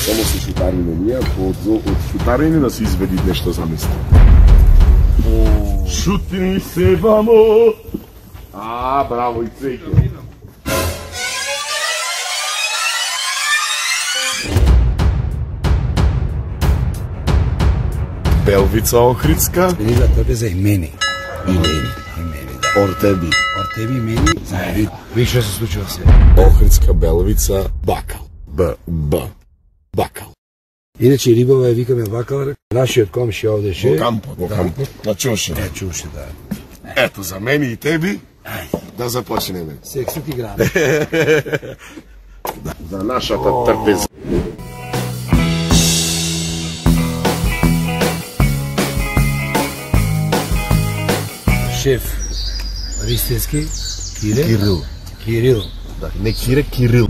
само се шутарине ние, од шутарине да се изведи нешто за место. Шутни се, вамо! Браво и цвеќе. Белвица Охридска. Велика трпеза имени. Имени, да. Ортеби. Ортеби имени. Виж што се случува се. Охридска Белвица Бакал. Бакал. Иначе рибава ја викаме бакал. Нашиот комши овде ше. Во кампот. На чуше. Чуше, да. Ето, за мене и теби, да започнеме. Сексот и грана. За нашата трпеза. Шеф Ристински, Кире? Кирил. Кирил. Да, не Кире, Кирил.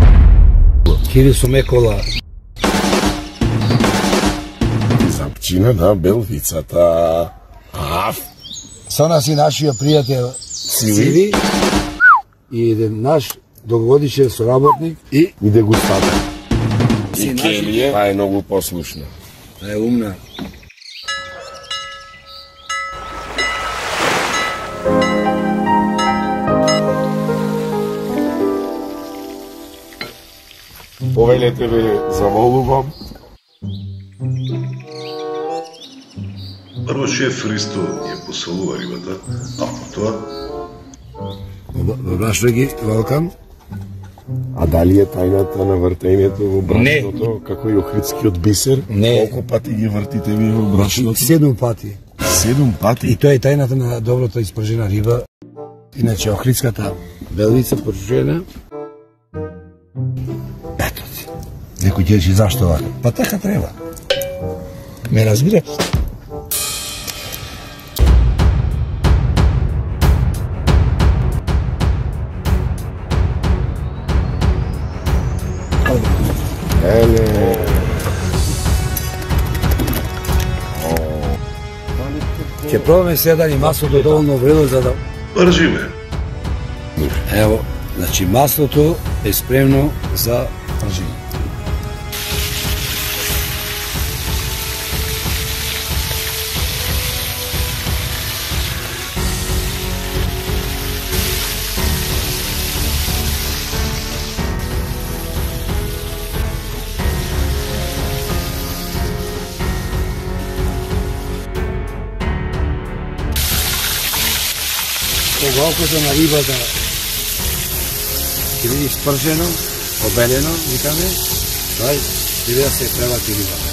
Кирил со мекола. Запчина на Белвицата. Со нас и нашиот пријател Сиви и еден наш долгогодишен соработник и дегустатор. И Келија, таа е многу послушна. Таа е умна. Повелете ве, замолувам. Прво шеф Христо ја посолува рибата, а потоа... Башто ги, Валкан? А дали е тајната на вртењето во брашното, како и охридскиот бисер? Не. Колку пати ги вртите ви во брашното? 7 пати. 7 пати? И тоа е тајната на доброто испржена риба. Иначе охридската белвица поржена. Ето ти. Некој ќе рече зашто вака? Па така треба. Ме разбираш? Еле. Ќе пробаме сега дали маслото доволно вредно за да... Пржиме. Ево, значи маслото е спремно за пржење. Оголкото на рибата ќе биде спржено, обелено, викаме, тоа ќе биде да се превати рибата.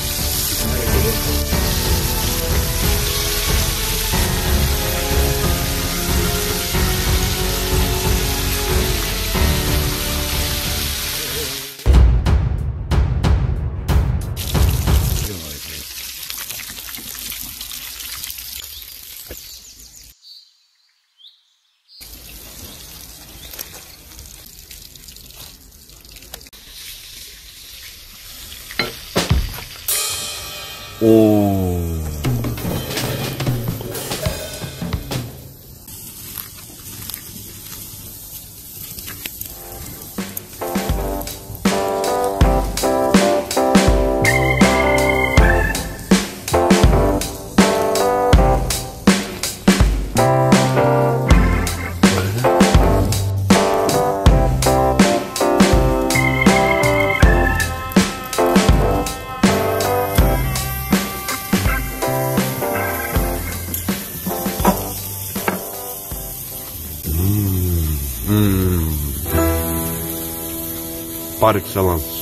Par excellence.